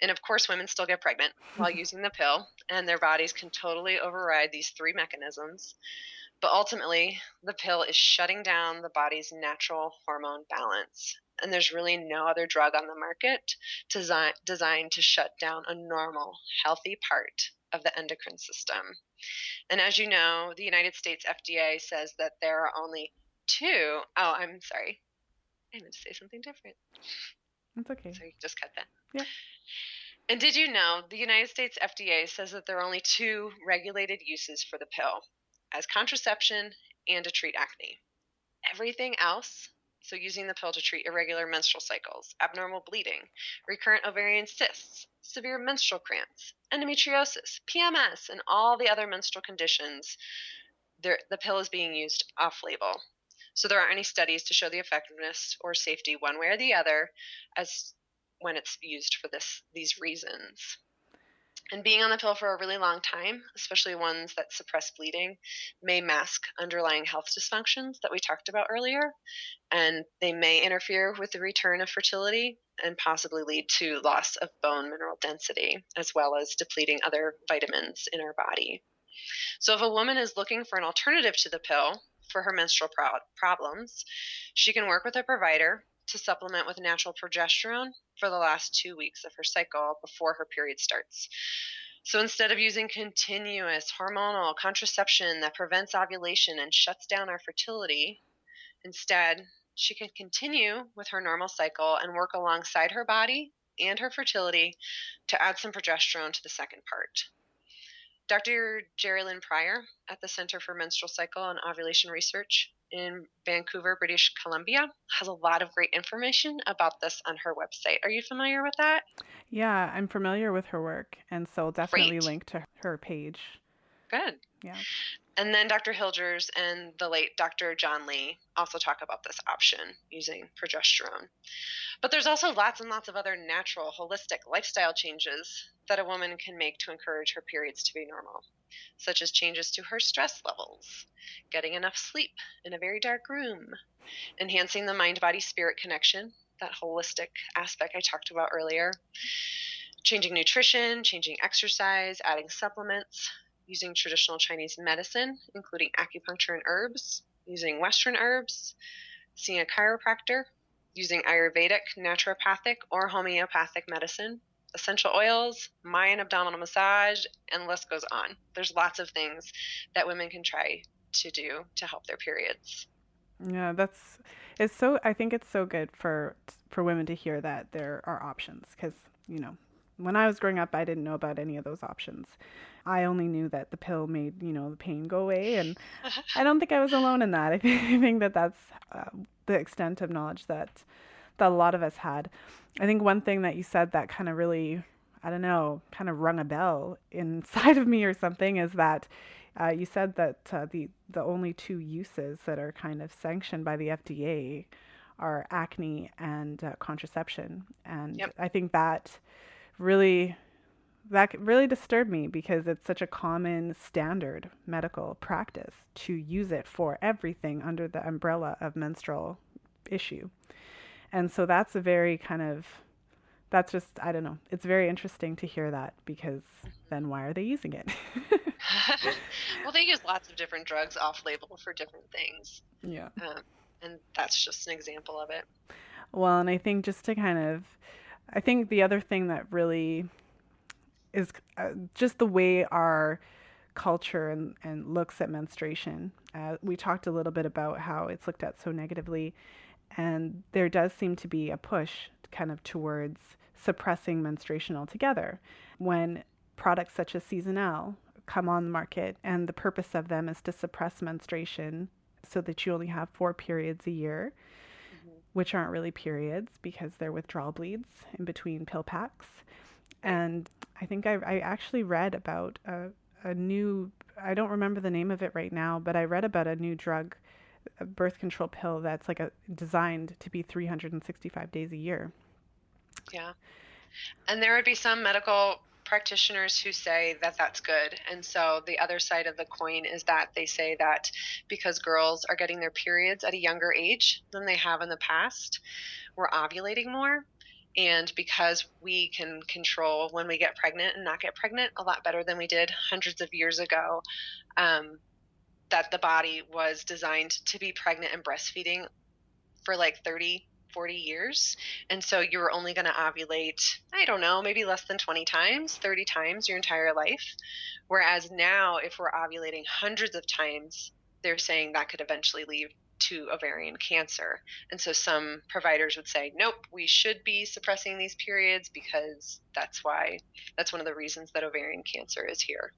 And of course, women still get pregnant while using the pill, and their bodies can totally override these three mechanisms. But ultimately, the pill is shutting down the body's natural hormone balance. And there's really no other drug on the market designed to shut down a normal, healthy part of the endocrine system. And as you know, the United States FDA says that there are only two. Oh, I'm sorry. I meant to say something different. That's okay. So you just cut that. Yeah. And did you know the United States FDA says that there are only two regulated uses for the pill as contraception and to treat acne? Everything else, so using the pill to treat irregular menstrual cycles, abnormal bleeding, recurrent ovarian cysts, severe menstrual cramps, endometriosis, PMS, and all the other menstrual conditions, the pill is being used off label. So there aren't any studies to show the effectiveness or safety one way or the other as when it's used for these reasons. And being on the pill for a really long time, especially ones that suppress bleeding, may mask underlying health dysfunctions that we talked about earlier, and they may interfere with the return of fertility and possibly lead to loss of bone mineral density, as well as depleting other vitamins in our body. So if a woman is looking for an alternative to the pill for her menstrual problems, she can work with a provider to supplement with natural progesterone for the last 2 weeks of her cycle before her period starts. So instead of using continuous hormonal contraception that prevents ovulation and shuts down our fertility, instead, she can continue with her normal cycle and work alongside her body and her fertility to add some progesterone to the second part. Dr. Jerry Lynn Pryor at the Center for Menstrual Cycle and Ovulation Research in Vancouver, British Columbia, has a lot of great information about this on her website. Are you familiar with that? Yeah, I'm familiar with her work, and so I'll definitely Great. link to her page. Good. Yeah. And then Dr. Hilgers and the late Dr. John Lee also talk about this option using progesterone. But there's also lots and lots of other natural, holistic lifestyle changes that a woman can make to encourage her periods to be normal, such as changes to her stress levels, getting enough sleep in a very dark room, enhancing the mind-body-spirit connection, that holistic aspect I talked about earlier, changing nutrition, changing exercise, adding supplements, using traditional Chinese medicine, including acupuncture and herbs, using Western herbs, seeing a chiropractor, using Ayurvedic, naturopathic, or homeopathic medicine, essential oils, Mayan abdominal massage, and the list goes on. There's lots of things that women can try to do to help their periods. Yeah, I think it's so good for women to hear that there are options because, when I was growing up, I didn't know about any of those options. I only knew that the pill made, the pain go away, and I don't think I was alone in that. I think that that's the extent of knowledge that a lot of us had. I think one thing that you said that kind of really, I don't know, kind of rung a bell inside of me or something is that you said that the only two uses that are kind of sanctioned by the FDA are acne and contraception, and Yep. I think that really That really disturbed me because it's such a common standard medical practice to use it for everything under the umbrella of menstrual issue. And so that's a very kind of, that's just, I don't know, it's very interesting to hear that because then why are they using it? Well, they use lots of different drugs off label for different things. Yeah. And that's just an example of it. Well, and I think just to kind of, I think the other thing that really is just the way our culture and looks at menstruation. We talked a little bit about how it's looked at so negatively, and there does seem to be a push kind of towards suppressing menstruation altogether. When products such as Seasonal come on the market, and the purpose of them is to suppress menstruation so that you only have 4 periods a year, which aren't really periods because they're withdrawal bleeds in between pill packs. And I think I actually read about a new, I don't remember the name of it right now, but I read about a new drug, a birth control pill that's like designed to be 365 days a year. Yeah. And there would be some medical practitioners who say that that's good. And so the other side of the coin is that they say that because girls are getting their periods at a younger age than they have in the past, we're ovulating more. And because we can control when we get pregnant and not get pregnant a lot better than we did hundreds of years ago, that the body was designed to be pregnant and breastfeeding for like 30, 40 years. And so you're only going to ovulate, I don't know, maybe less than 20 times, 30 times your entire life. Whereas now, if we're ovulating hundreds of times, they're saying that could eventually lead to ovarian cancer. And so some providers would say, nope, we should be suppressing these periods because that's one of the reasons that ovarian cancer is here.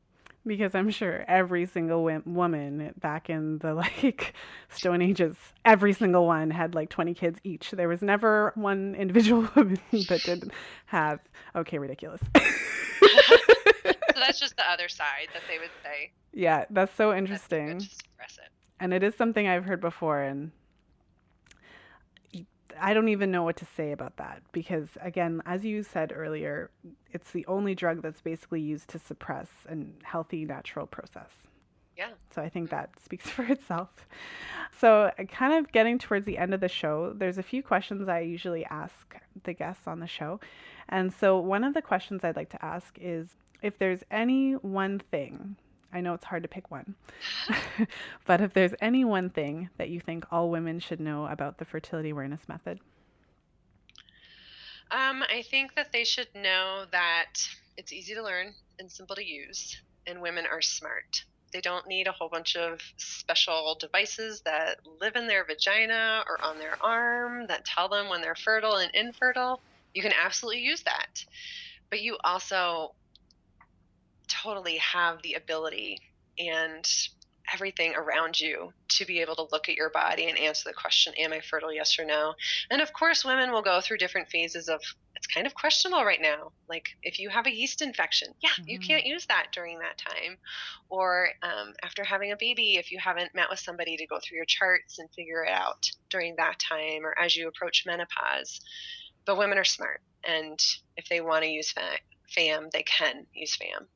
Because I'm sure every single woman back in the Stone Ages, every single one had like 20 kids each. There was never one individual woman that didn't have. Okay, ridiculous. So that's just the other side that they would say. Yeah, that's so interesting. That's good to suppress it. And it is something I've heard before, and I don't even know what to say about that because, again, as you said earlier, it's the only drug that's basically used to suppress a healthy, natural process. Yeah. So I think that speaks for itself. So, kind of getting towards the end of the show, there's a few questions I usually ask the guests on the show. And so, one of the questions I'd like to ask is if there's any one thing, I know it's hard to pick one, but if there's any one thing that you think all women should know about the fertility awareness method. I think that they should know that it's easy to learn and simple to use, and women are smart. They don't need a whole bunch of special devices that live in their vagina or on their arm that tell them when they're fertile and infertile. You can absolutely use that. But you also totally have the ability and everything around you to be able to look at your body and answer the question, am I fertile, yes or no? And of course, women will go through different phases of, it's kind of questionable right now. Like if you have a yeast infection, you can't use that during that time. Or after having a baby, if you haven't met with somebody to go through your charts and figure it out during that time, or as you approach menopause. But women are smart. And if they want to use FAM, they can use FAM.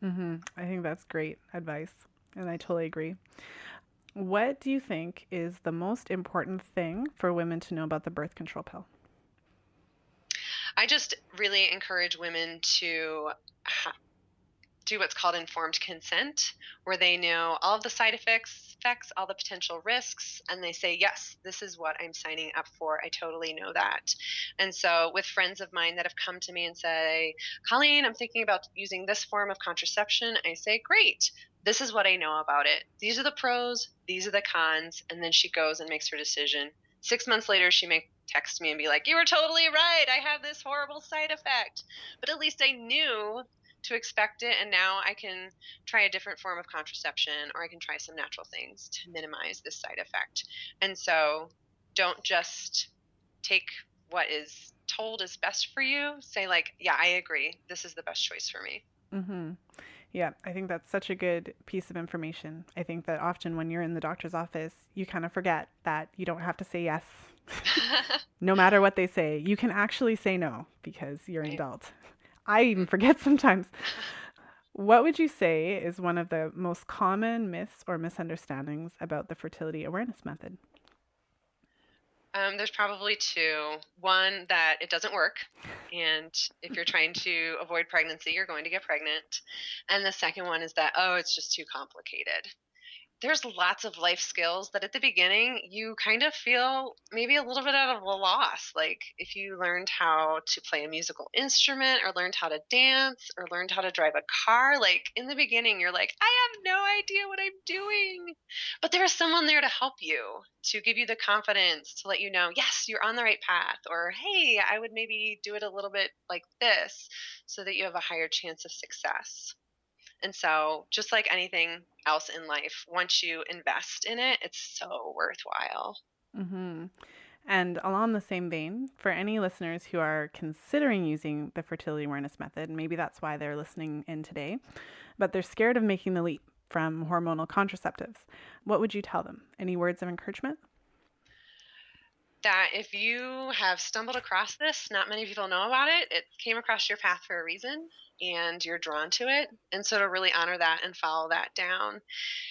I think that's great advice, and I totally agree. What do you think is the most important thing for women to know about the birth control pill? I just really encourage women to do what's called informed consent, where they know all of the side effects, all the potential risks, and they say, yes, this is what I'm signing up for. I totally know that. And so with friends of mine that have come to me and say, Colleen, I'm thinking about using this form of contraception, I say, great. This is what I know about it. These are the pros, these are the cons, and then she goes and makes her decision. 6 months later, she may text me and be like, you were totally right. I have this horrible side effect. But at least I knew to expect it, and now I can try a different form of contraception, or I can try some natural things to minimize this side effect. And so don't just take what is told is best for you. Say like, yeah, I agree. This is the best choice for me. Yeah, I think that's such a good piece of information. I think that often when you're in the doctor's office, you kind of forget that you don't have to say yes. No matter what they say, you can actually say no because you're an adult. I even forget sometimes. What would you say is one of the most common myths or misunderstandings about the fertility awareness method? There's probably two. One, that it doesn't work. And if you're trying to avoid pregnancy, you're going to get pregnant. And the second one is that, oh, it's just too complicated. There's lots of life skills that at the beginning you kind of feel maybe a little bit out of a loss. Like if you learned how to play a musical instrument or learned how to dance or learned how to drive a car, like in the beginning, you're like, I have no idea what I'm doing. But there is someone there to help you, to give you the confidence, to let you know, yes, you're on the right path. Or, hey, I would maybe do it a little bit like this so that you have a higher chance of success. And so, just like anything else in life, once you invest in it, it's so worthwhile. Mm-hmm. And along the same vein, for any listeners who are considering using the fertility awareness method, maybe that's why they're listening in today, but they're scared of making the leap from hormonal contraceptives, what would you tell them? Any words of encouragement? That if you have stumbled across this, not many people know about it. It came across your path for a reason and you're drawn to it. And so to really honor that and follow that down.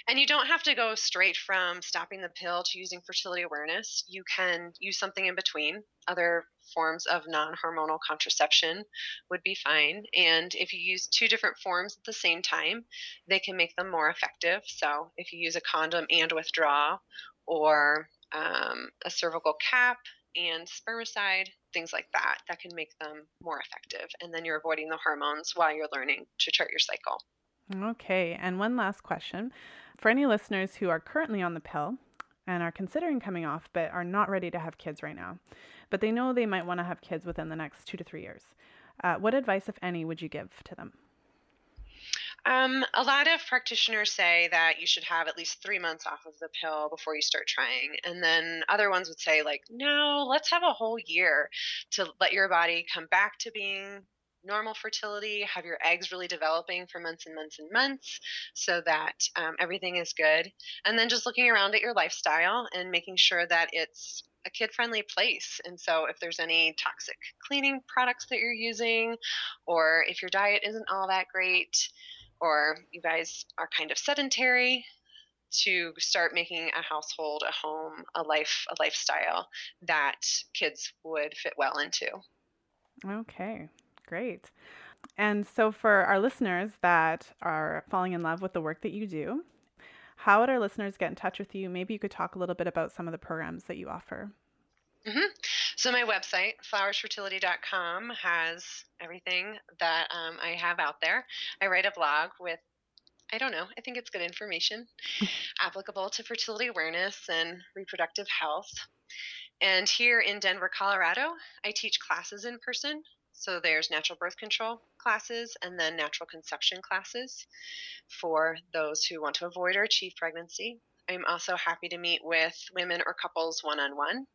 And you don't have to go straight from stopping the pill to using fertility awareness. You can use something in between. Other forms of non hormonal contraception would be fine. And if you use two different forms at the same time, they can make them more effective. So if you use a condom and withdraw, or a cervical cap and spermicide, things like that, that can make them more effective. And then you're avoiding the hormones while you're learning to chart your cycle. Okay, and one last question. For any listeners who are currently on the pill and are considering coming off but are not ready to have kids right now, but they know they might want to have kids within the next 2 to 3 years, what advice, if any, would you give to them? A lot of practitioners say that you should have at least 3 months off of the pill before you start trying. And then other ones would say, like, no, let's have a whole year to let your body come back to being normal fertility, have your eggs really developing for months and months and months so that everything is good. And then just looking around at your lifestyle and making sure that it's a kid friendly place. And so if there's any toxic cleaning products that you're using, or if your diet isn't all that great, or you guys are kind of sedentary, to start making a household, a home, a lifestyle that kids would fit well into. Okay, great. And so, for our listeners that are falling in love with the work that you do, how would our listeners get in touch with you? Maybe you could talk a little bit about some of the programs that you offer. Mm-hmm. So my website, flowersfertility.com, has everything that I have out there. I write a blog with, I don't know, I think it's good information applicable to fertility awareness and reproductive health. And here in Denver, Colorado, I teach classes in person. So there's natural birth control classes and then natural conception classes for those who want to avoid or achieve pregnancy. I'm also happy to meet with women or couples one-on-one.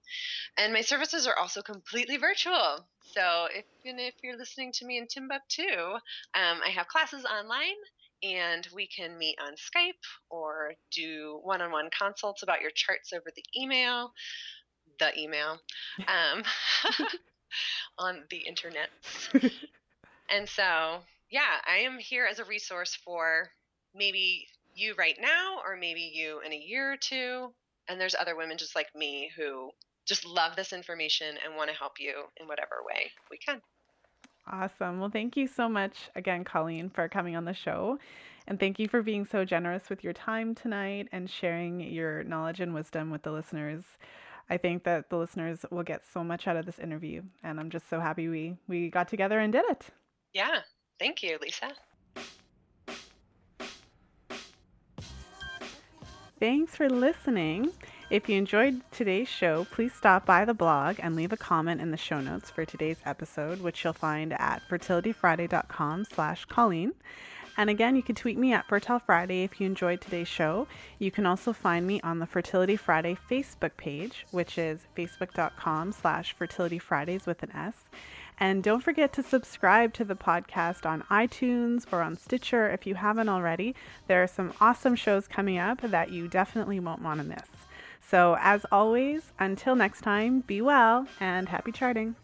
And my services are also completely virtual. So even if you're listening to me in Timbuktu, I have classes online and we can meet on Skype or do one-on-one consults about your charts over the email, um, on the internet. And so, yeah, I am here as a resource for maybe you right now, or maybe you in a year or two. And there's other women just like me who just love this information and want to help you in whatever way we can. Awesome. Well, thank you so much again, Colleen, for coming on the show. And thank you for being so generous with your time tonight and sharing your knowledge and wisdom with the listeners. I think that the listeners will get so much out of this interview. And I'm just so happy we got together and did it. Yeah. Thank you, Lisa. Thanks for listening. If you enjoyed today's show, please stop by the blog and leave a comment in the show notes for today's episode, which you'll find at fertilityfriday.com/Colleen. And again, you can tweet me at Fertile Friday if you enjoyed today's show. You can also find me on the Fertility Friday Facebook page, which is facebook.com/fertilityfridays with an S. And don't forget to subscribe to the podcast on iTunes or on Stitcher if you haven't already. There are some awesome shows coming up that you definitely won't want to miss. So as always, until next time, be well and happy charting.